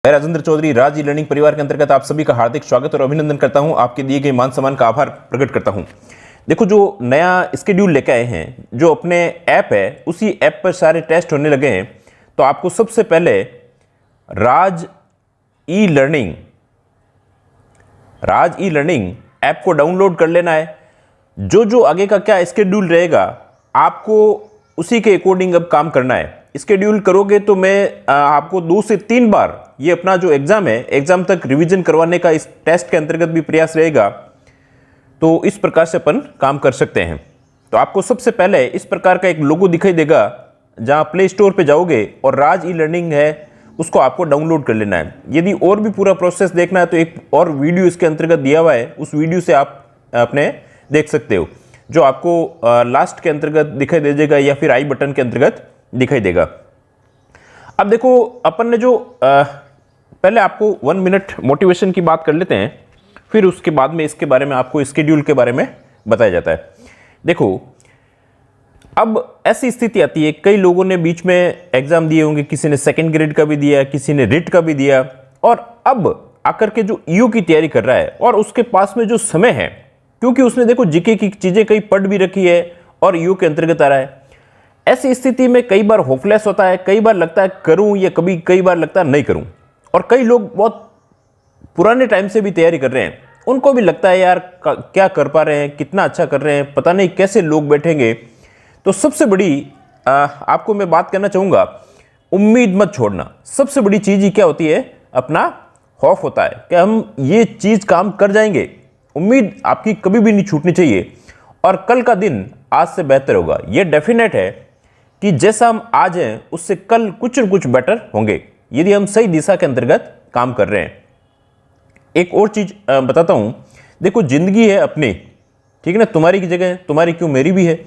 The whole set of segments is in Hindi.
मैं राजेंद्र चौधरी राज ई लर्निंग परिवार के अंतर्गत आप सभी का हार्दिक स्वागत और अभिनंदन करता हूं। आपके दिए गए मान सम्मान का आभार प्रकट करता हूं। देखो, जो नया स्केड्यूल लेके आए हैं, जो अपने ऐप है, उसी ऐप पर सारे टेस्ट होने लगे हैं। तो आपको सबसे पहले राज ई लर्निंग ऐप को डाउनलोड कर लेना है। जो आगे का क्या स्केड्यूल रहेगा, आपको उसी के अकॉर्डिंग अब काम करना है। स्केड्यूल करोगे तो मैं आपको 2 से 3 बार ये अपना जो एग्जाम है, एग्जाम तक रिवीजन करवाने का इस टेस्ट के अंतर्गत भी प्रयास रहेगा। तो इस प्रकार से अपन काम कर सकते हैं। तो आपको सबसे पहले इस प्रकार का एक लोगो दिखाई देगा, जहां प्ले स्टोर पे जाओगे और राज ई लर्निंग है उसको आपको डाउनलोड कर लेना है। यदि और भी पूरा प्रोसेस देखना है तो एक और वीडियो इसके अंतर्गत दिया हुआ है, उस वीडियो से आप अपने देख सकते हो, जो आपको लास्ट के अंतर्गत दिखाई दे जाएगा या फिर आई बटन के अंतर्गत दिखाई देगा। अब देखो, अपन ने जो पहले आपको 1 मिनट मोटिवेशन की बात कर लेते हैं, फिर उसके बाद में इसके बारे में आपको स्केड्यूल के बारे में बताया जाता है। देखो, अब ऐसी स्थिति आती है, कई लोगों ने बीच में एग्जाम दिए होंगे, किसी ने सेकंड ग्रेड का भी दिया, किसी ने रिट का भी दिया, और अब आकर के जो ईयू की तैयारी कर रहा है और उसके पास में जो समय है, क्योंकि उसने देखो जीके की चीजें कई पढ़ भी रखी है और ईयू के अंतर्गत आ रहा है, ऐसी स्थिति में कई बार होपलेस होता है, कई बार लगता है करूं या कई बार लगता है नहीं करूं। और कई लोग बहुत पुराने टाइम से भी तैयारी कर रहे हैं, उनको भी लगता है यार क्या कर पा रहे हैं, कितना अच्छा कर रहे हैं, पता नहीं कैसे लोग बैठेंगे। तो सबसे बड़ी आपको मैं बात करना चाहूंगा, उम्मीद मत छोड़ना। सबसे बड़ी चीज ही क्या होती है, अपना खौफ होता है कि हम ये चीज काम कर जाएंगे। उम्मीद आपकी कभी भी नहीं छूटनी चाहिए, और कल का दिन आज से बेहतर होगा। ये डेफिनेट है कि जैसा हम आज हैं उससे कल कुछ न कुछ बेटर होंगे, यदि हम सही दिशा के अंतर्गत काम कर रहे हैं। एक और चीज बताता हूं, देखो जिंदगी है अपनी, ठीक है ना, तुम्हारी की जगह तुम्हारी क्यों, मेरी भी है।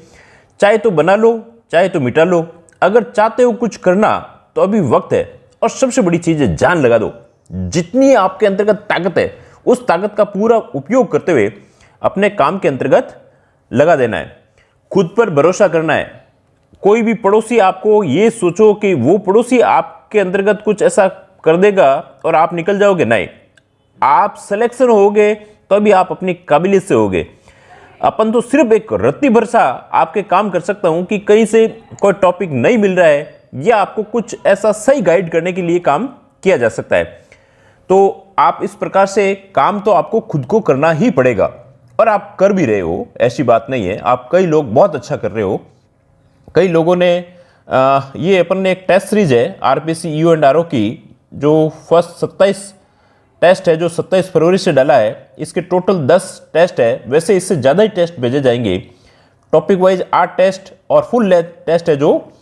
चाहे तो बना लो, चाहे तो मिटा लो। अगर चाहते हो कुछ करना तो अभी वक्त है। और सबसे बड़ी चीज है, जान लगा दो। जितनी आपके अंतर्गत ताकत है, उस ताकत का पूरा उपयोग करते हुए अपने काम के अंतर्गत लगा देना है। खुद पर भरोसा करना है। कोई भी पड़ोसी, आपको ये सोचो कि वो पड़ोसी आपके अंतर्गत कुछ ऐसा कर देगा और आप निकल जाओगे, नहीं। आप सिलेक्शन होगे तो भी आप अपनी काबिलियत से होगे। अपन तो सिर्फ एक रत्ती भरसा आपके काम कर सकता हूं कि कहीं से कोई टॉपिक नहीं मिल रहा है, या आपको कुछ ऐसा सही गाइड करने के लिए काम किया जा सकता है। तो आप इस प्रकार से काम तो आपको खुद को करना ही पड़ेगा, और आप कर भी रहे हो, ऐसी बात नहीं है। आप कई लोग बहुत अच्छा कर रहे हो। कई लोगों ने ये अपन ने एक टेस्ट सीरीज है आरपीसी ईयू एंड आरओ की, जो फर्स्ट 27 टेस्ट है, जो 27 फरवरी से डाला है। इसके टोटल 10 टेस्ट है। वैसे इससे ज़्यादा ही टेस्ट भेजे जाएंगे। टॉपिक वाइज 8 टेस्ट और फुल लेंथ टेस्ट है, जो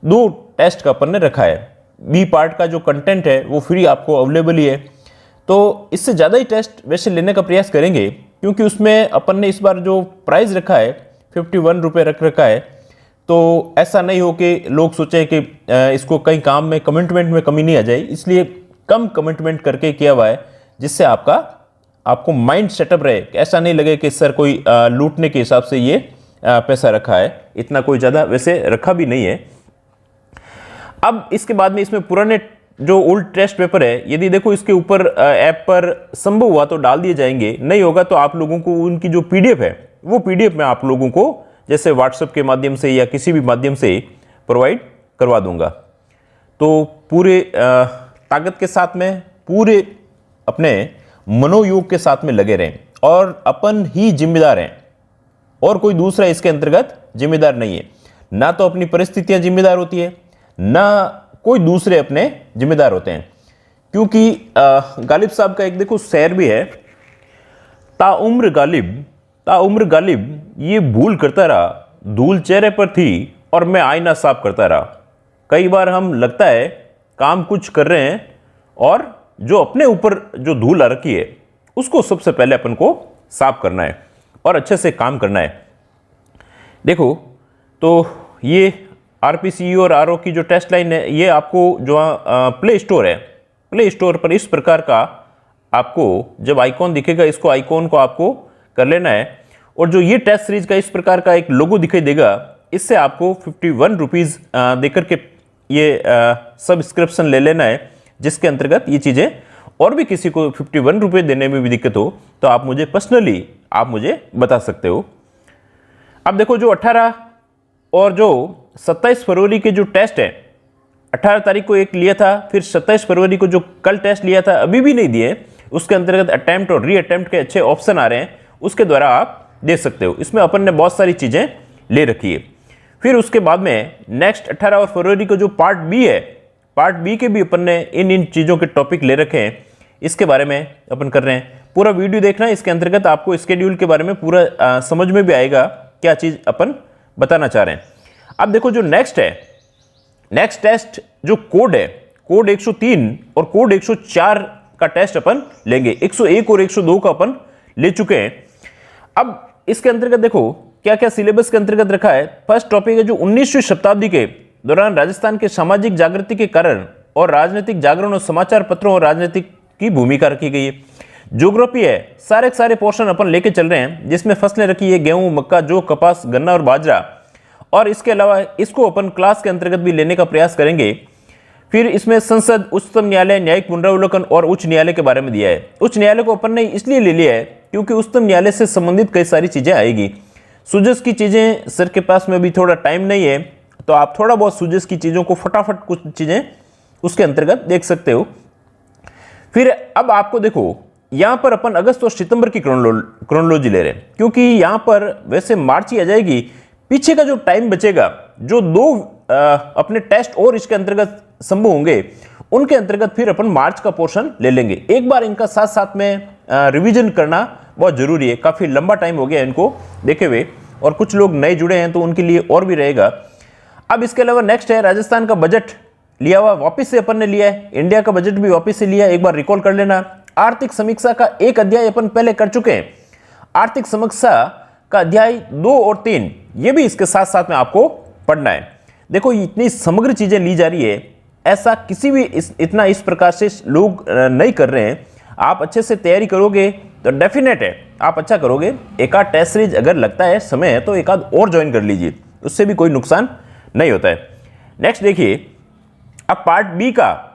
2 टेस्ट का अपन ने रखा है। बी पार्ट का जो कंटेंट है वो फ्री आपको अवेलेबल ही है। तो इससे ज़्यादा ही टेस्ट वैसे लेने का प्रयास करेंगे, क्योंकि उसमें अपन ने इस बार जो प्राइस रखा है 51 रुपये रख रखा है। तो ऐसा नहीं हो कि लोग सोचें कि इसको कहीं काम में कमिटमेंट में कमी नहीं आ जाए, इसलिए कम कमिटमेंट करके किया हुआ है, जिससे आपको माइंड सेटअप रहे। ऐसा नहीं लगे कि सर कोई लूटने के हिसाब से ये पैसा रखा है। इतना कोई ज़्यादा वैसे रखा भी नहीं है। अब इसके बाद में इसमें पुराने जो ओल्ड टेस्ट पेपर है, यदि देखो इसके ऊपर ऐप पर संभव हुआ तो डाल दिए जाएंगे, नहीं होगा तो आप लोगों को उनकी जो पीडीएफ है, वो पीडीएफ मैं आप लोगों को जैसे व्हाट्सएप के माध्यम से या किसी भी माध्यम से प्रोवाइड करवा दूंगा। तो पूरे ताकत के साथ में, पूरे अपने मनोयोग के साथ में लगे रहें, और अपन ही जिम्मेदार हैं, और कोई दूसरा इसके अंतर्गत जिम्मेदार नहीं है। ना तो अपनी परिस्थितियां जिम्मेदार होती है, ना कोई दूसरे अपने जिम्मेदार होते हैं। क्योंकि गालिब साहब का एक देखो शेर भी है, ताउम्र गालिब ये भूल करता रहा, धूल चेहरे पर थी और मैं आईना साफ करता रहा। कई बार हम लगता है काम कुछ कर रहे हैं, और जो अपने ऊपर जो धूल आ रखी है उसको सबसे पहले अपन को साफ करना है और अच्छे से काम करना है। देखो, तो ये आरपीसी और आरओ की जो टेस्ट लाइन है, ये आपको जो प्ले स्टोर है, प्ले स्टोर पर इस प्रकार का आपको जब आइकॉन दिखेगा, इसको आइकॉन को आपको कर लेना है। और जो ये टेस्ट सीरीज का इस प्रकार का एक लोगो दिखाई देगा, इससे आपको 51 रुपीज़ देकर के ये सब्सक्रिप्शन ले लेना है, जिसके अंतर्गत ये चीज़ें, और भी किसी को 51 रुपये देने में भी दिक्कत हो तो आप मुझे पर्सनली आप मुझे बता सकते हो। अब देखो जो 18 और जो 27 फरवरी के जो टेस्ट है, 18 तारीख को एक लिया था, फिर 27 फरवरी को जो कल टेस्ट लिया था अभी भी नहीं दिए, उसके अंतर्गत अटेम्प्ट और री अटेम्प्ट के अच्छे ऑप्शन आ रहे हैं, उसके द्वारा आप दे सकते हो। इसमें अपन ने बहुत सारी चीज़ें ले रखी है। फिर उसके बाद में नेक्स्ट 18 और फरवरी को जो पार्ट बी है, पार्ट बी के भी अपन ने इन चीज़ों के टॉपिक ले रखे हैं, इसके बारे में अपन कर रहे हैं। पूरा वीडियो देखना, इसके अंतर्गत आपको स्केड्यूल के बारे में पूरा समझ में भी आएगा क्या चीज़ अपन बताना चाह रहे हैं। अब देखो जो नेक्स्ट है, नेक्स्ट टेस्ट जो कोड है, कोड 103 और कोड 104 का टेस्ट अपन लेंगे। 101 और 102 का अपन ले चुके हैं। अब इसके अंतर्गत देखो क्या क्या सिलेबस के अंतर्गत रखा है। फर्स्ट टॉपिक है जो 19वीं शताब्दी के दौरान राजस्थान के सामाजिक जागृति के कारण और राजनीतिक जागरण और समाचार पत्रों और राजनीतिक की भूमिका रखी गई है। ज्योग्राफी है, सारे पोर्शन अपन लेके चल रहे हैं, जिसमें फसलें रखी है गेहूं, मक्का, जौ, कपास, गन्ना और बाजरा, और इसके अलावा इसको अपन क्लास के अंतर्गत भी लेने का प्रयास करेंगे। फिर इसमें संसद, उच्चतम न्यायालय, न्यायिक पुनरावलोकन और उच्च न्यायालय के बारे में दिया है। उच्च न्यायालय को अपन ने इसलिए ले लिया है क्योंकि उच्चतम न्यायालय से संबंधित कई सारी चीजें आएगी। सुजस की चीजें सर के पास में भी थोड़ा टाइम नहीं है, तो आप थोड़ा बहुत सुजस की चीजों को फटाफट कुछ चीजें उसके अंतर्गत देख सकते हो। फिर अब आपको देखो यहां पर अपन अगस्त और सितंबर की क्रोनोलॉजी ले रहे हैं, क्योंकि यहां पर वैसे मार्च ही आ जाएगी। पीछे का जो टाइम बचेगा, जो दो अपने टेस्ट और इसके अंतर्गत संभव होंगे, उनके अंतर्गत फिर अपन मार्च का पोर्शन ले लेंगे। एक बार इनका साथ साथ में रिवीजन करना बहुत जरूरी है। काफी लंबा टाइम हो गया इनको देखे हुए, और कुछ लोग नए जुड़े हैं तो उनके लिए और भी रहेगा। अब इसके अलावा नेक्स्ट है राजस्थान का बजट लिया हुआ, वापिस से अपन ने लिया है। इंडिया का बजट भी वापिस से लिया है, एक बार रिकॉल कर लेना। आर्थिक समीक्षा का एक अध्याय अपन पहले कर चुके हैं। आर्थिक समीक्षा का अध्याय 2 और 3 ये भी इसके साथ साथ में आपको पढ़ना है। देखो इतनी समग्र चीजें ली जा रही है, ऐसा किसी भी इतना इस प्रकार से लोग नहीं कर रहे हैं। आप अच्छे से तैयारी करोगे तो डेफिनेट है आप अच्छा करोगे। एक आध टेस्ट सीरीज अगर लगता है समय है तो एक आध और ज्वाइन कर लीजिए, उससे भी कोई नुकसान नहीं होता है। नेक्स्ट देखिए, अब पार्ट बी का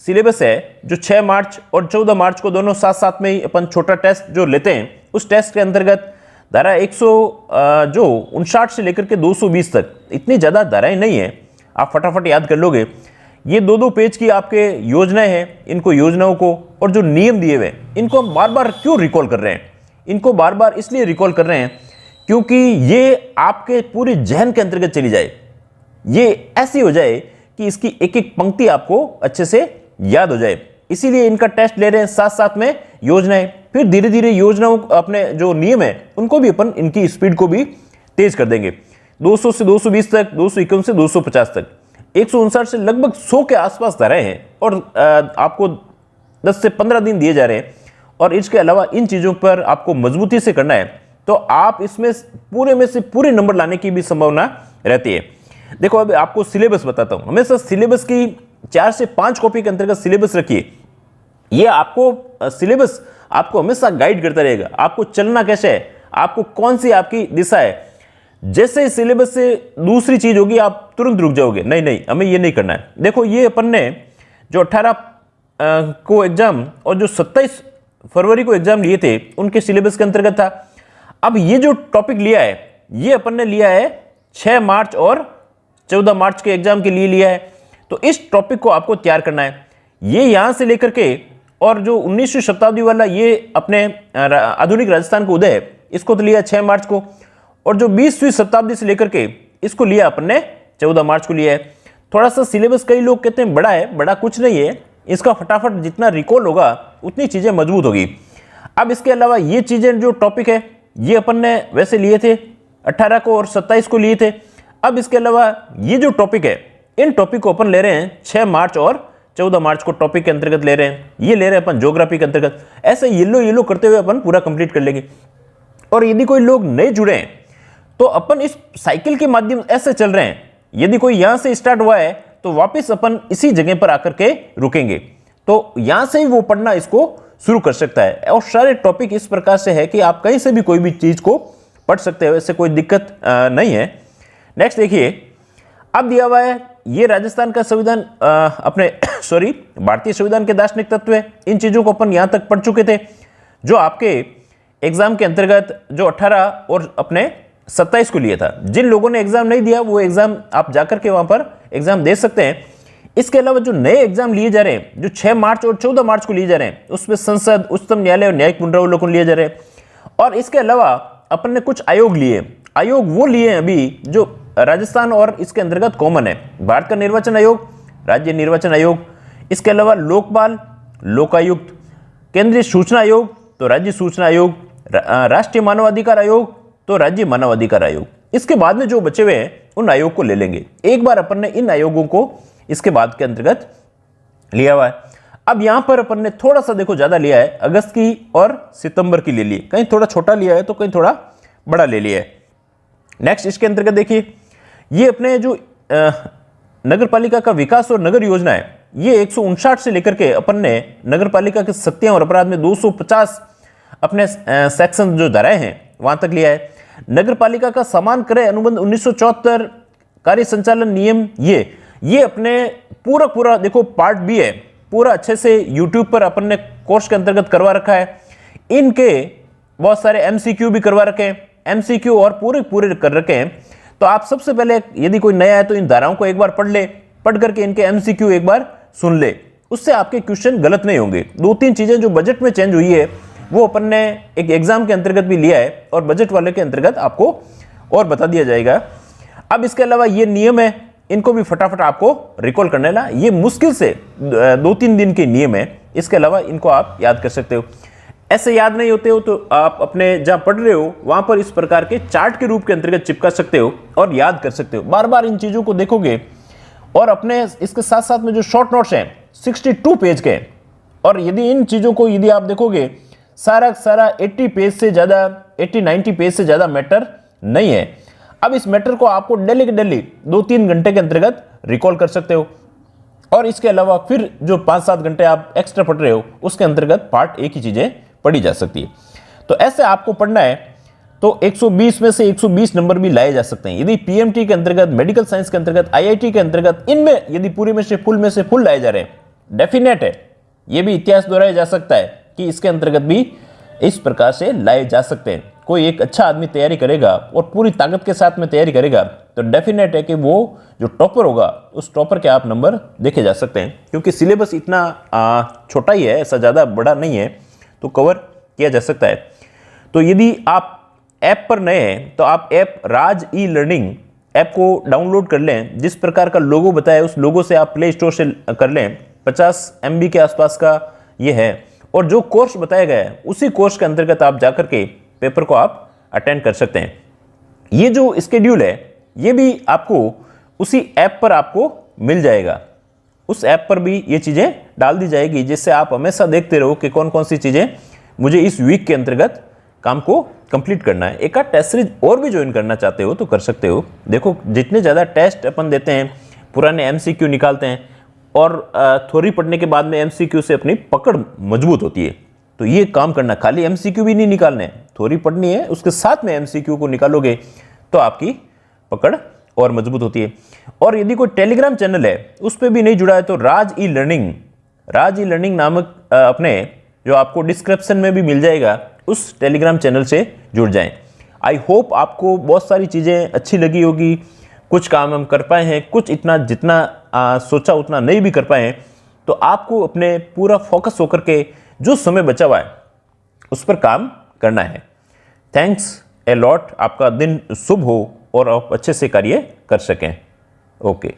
सिलेबस है जो 6 मार्च और 14 मार्च को दोनों साथ साथ में ही अपन छोटा टेस्ट जो लेते हैं, उस टेस्ट के अंतर्गत धारा 159 से लेकर के 220 तक इतनी ज़्यादा धाराएं नहीं है, आप फटाफट याद कर लोगे। ये 2-2 पेज की आपके योजनाएं हैं। इनको योजनाओं को और जो नियम दिए हुए इनको हम बार बार क्यों रिकॉल कर रहे हैं, इनको बार बार इसलिए रिकॉल कर रहे हैं क्योंकि ये आपके पूरे जहन के अंतर्गत चली जाए, ये ऐसी हो जाए कि इसकी एक एक पंक्ति आपको अच्छे से याद हो जाए। इसीलिए इनका टेस्ट ले रहे हैं, साथ साथ में योजनाएं। फिर धीरे धीरे योजनाओं अपने जो नियम है उनको भी अपन इनकी स्पीड को भी तेज कर देंगे। 200 से 220 तक, 251 से 250 तक, 159 से लगभग 100 के आसपास धाराएं हैं, और आपको 10 से 15 दिन दिए जा रहे हैं। और इसके अलावा इन चीज़ों पर आपको मजबूती से करना है, तो आप इसमें पूरे में से पूरे नंबर लाने की भी संभावना रहती है। देखो अब आपको सिलेबस बताता हूं। हमेशा सिलेबस की 4 से 5 कॉपी के अंतर्गत सिलेबस रखिए। ये आपको सिलेबस आपको हमेशा गाइड करता रहेगा, आपको चलना कैसे है, आपको कौन सी आपकी दिशा है। जैसे सिलेबस से दूसरी चीज होगी आप तुरंत रुक जाओगे, नहीं नहीं हमें ये नहीं करना है। देखो ये अपन ने जो 18 को एग्जाम और जो 27 फरवरी को एग्जाम लिए थे उनके सिलेबस के अंतर्गत था। अब ये जो टॉपिक लिया है ये अपन ने लिया है 6 मार्च और 14 मार्च के एग्जाम के लिए लिया है। तो इस टॉपिक को आपको तैयार करना है। ये यहां से लेकर के और जो 19वीं शताब्दी वाला ये अपने आधुनिक राजस्थान का उदय है, इसको तो लिया 6 मार्च को, और जो 20वीं शताब्दी से लेकर के इसको लिया अपन ने 14 मार्च को लिया है। थोड़ा सा सिलेबस कई लोग कहते हैं बड़ा है, बड़ा कुछ नहीं है, इसका फटाफट जितना रिकॉल होगा उतनी चीजें मजबूत होगी। अब इसके अलावा ये चीजें जो टॉपिक है ये अपन ने वैसे लिए थे 18 को और 27 को लिए थे। अब इसके अलावा ये जो टॉपिक है इन टॉपिक को अपन ले रहे हैं 6 मार्च और 14 मार्च को टॉपिक के अंतर्गत ले रहे हैं। ये ले रहे हैं अपन ज्योग्राफी के अंतर्गत। ऐसे येलो करते हुए अपन पूरा कंप्लीट कर लेंगे। और यदि कोई लोग नए जुड़े हैं तो अपन इस साइकिल के माध्यम ऐसे चल रहे हैं। यदि कोई यहां से स्टार्ट हुआ है तो वापस अपन इसी जगह पर आकर के रुकेंगे, तो यहां से ही वो पढ़ना इसको शुरू कर सकता है। और सारे टॉपिक इस प्रकार से है कि आप कहीं से भी कोई भी चीज को पढ़ सकते हो, इससे कोई दिक्कत नहीं है। नेक्स्ट देखिए, अब दिया हुआ है ये राजस्थान का संविधान अपने सॉरी भारतीय संविधान के दार्शनिक तत्व है। इन चीजों को अपन यहां तक पढ़ चुके थे, जो आपके एग्जाम के अंतर्गत जो 18 और अपने 27 को लिया था। जिन लोगों ने एग्जाम नहीं दिया वो एग्जाम आप जाकर के वहां पर एग्जाम दे सकते हैं। इसके अलावा जो नए एग्जाम लिए जा रहे हैं, जो 6 मार्च और 14 मार्च को लिए जा रहे हैं, उसमें संसद, उच्चतम न्यायालय और न्यायिक पुनरावलोकन लिए जा रहे हैं। और इसके अलावा अपन ने कुछ आयोग लिए, आयोग वो लिए हैं अभी जो राजस्थान और इसके अंतर्गत कॉमन है। भारत का निर्वाचन आयोग, राज्य निर्वाचन आयोग, इसके अलावा लोकपाल, लोकायुक्त, केंद्रीय सूचना आयोग तो राज्य सूचना आयोग, राष्ट्रीय मानवाधिकार आयोग तो राज्य मानवाधिकार आयोग। इसके बाद में जो बचे हुए हैं उन आयोग को ले लेंगे। एक बार अपन ने इन आयोगों को इसके बाद के अंतर्गत लिया हुआ है। अब यहां पर अपन ने थोड़ा सा देखो ज्यादा लिया है, अगस्त की और सितंबर की ले लिए, कहीं थोड़ा छोटा लिया है तो कहीं थोड़ा बड़ा ले लिया है। नेक्स्ट इसके अंतर्गत देखिए, ये अपने जो नगर पालिका का विकास और नगर योजना है, ये 159 से लेकर के अपन ने नगर पालिका के सत्याएं और अपराध में 250 अपने सेक्शन जो धाराएं हैं वहां तक लिया है। नगर पालिका का समान क्रय अनुबंध 1974 कार्य संचालन नियम, ये अपने पूरा देखो पार्ट बी है, पूरा अच्छे से यूट्यूब पर अपन ने कोर्स के अंतर्गत करवा रखा है। इनके बहुत सारे एमसीक्यू भी करवा रखे हैं, एमसीक्यू और पूरे कर रखे हैं। तो आप सबसे पहले यदि कोई नया है तो इन धाराओं को एक बार पढ़ ले, पढ़ करके इनके एमसीक्यू एक बार सुन ले, उससे आपके क्वेश्चन गलत नहीं होंगे। 2-3 चीजें जो बजट में चेंज हुई है वो अपन ने एक एग्जाम के अंतर्गत भी लिया है और बजट वाले के अंतर्गत आपको और बता दिया जाएगा। अब इसके अलावा ये नियम है, इनको भी फटाफट आपको रिकॉल करने ला, ये मुश्किल से 2-3 दिन के नियम है। इसके अलावा इनको आप याद कर सकते हो। ऐसे याद नहीं होते हो तो आप अपने जहां पढ़ रहे हो वहां पर इस प्रकार के चार्ट के रूप के अंतर्गत चिपका सकते हो और याद कर सकते हो। बार बार इन चीजों को देखोगे और अपने इसके साथ साथ में जो शॉर्ट नोट्स हैं 62 पेज के हैं, और यदि इन चीजों को यदि आप देखोगे सारा 80 पेज से ज्यादा, 80-90 पेज से ज्यादा मैटर नहीं है। अब इस मैटर को आपको डेली के डेली 2-3 घंटे के अंतर्गत रिकॉल कर सकते हो, और इसके अलावा फिर जो 5-7 घंटे आप एक्स्ट्रा पढ़ रहे हो उसके अंतर्गत पार्ट एक ही चीजें पढ़ी जा सकती है। तो ऐसे आपको पढ़ना है तो 120 में से 120 नंबर भी लाए जा सकते हैं। यदि पीएमटी के अंतर्गत, मेडिकल साइंस के अंतर्गत, आईआईटी के अंतर्गत, इनमें यदि पूरी में से फुल लाए जा रहे हैं, डेफिनेट है ये भी इतिहास दोहराया जा सकता है कि इसके अंतर्गत भी इस प्रकार से लाए जा सकते हैं। कोई एक अच्छा आदमी तैयारी करेगा और पूरी ताकत के साथ में तैयारी करेगा तो डेफिनेट है कि वो जो टॉपर होगा उस टॉपर के आप नंबर देखे जा सकते हैं, क्योंकि सिलेबस इतना छोटा ही है, ऐसा ज़्यादा बड़ा नहीं है, तो कवर किया जा सकता है। तो यदि आप ऐप पर नए हैं तो आप ऐप राज ई लर्निंग ऐप को डाउनलोड कर लें। जिस प्रकार का लोगो बताया उस लोगो से आप प्ले स्टोर से कर लें। 50 MB के आसपास का ये है, और जो कोर्स बताया गया है उसी कोर्स के अंतर्गत आप जाकर के पेपर को आप अटेंड कर सकते हैं। ये जो स्केड्यूल है ये भी आपको उसी ऐप पर आपको मिल जाएगा। उस ऐप पर भी ये चीज़ें डाल दी जाएगी, जिससे आप हमेशा देखते रहो कि कौन कौन सी चीज़ें मुझे इस वीक के अंतर्गत काम को कंप्लीट करना है। एक आध टेस्ट सीरीज और भी ज्वाइन करना चाहते हो तो कर सकते हो। देखो जितने ज़्यादा टेस्ट अपन देते हैं, पुराने एमसीक्यू निकालते हैं, और थ्योरी पढ़ने के बाद में एमसीक्यू से अपनी पकड़ मजबूत होती है। तो ये काम करना, खाली एमसीक्यू भी नहीं निकालने, थ्योरी पढ़नी है उसके साथ में एमसीक्यू को निकालोगे तो आपकी पकड़ और मजबूत होती है। और यदि कोई टेलीग्राम चैनल है उस पर भी नहीं जुड़ा है तो राज ई लर्निंग नामक अपने जो आपको डिस्क्रिप्शन में भी मिल जाएगा, उस टेलीग्राम चैनल से जुड़ जाएं। आई होप आपको बहुत सारी चीज़ें अच्छी लगी होगी। कुछ काम हम कर पाए हैं, कुछ इतना जितना सोचा उतना नहीं भी कर पाए हैं। तो आपको अपने पूरा फोकस होकर के जो समय बचा हुआ है उस पर काम करना है। Thanks a lot. आपका दिन शुभ हो और आप अच्छे से कार्य कर सकें। ओके।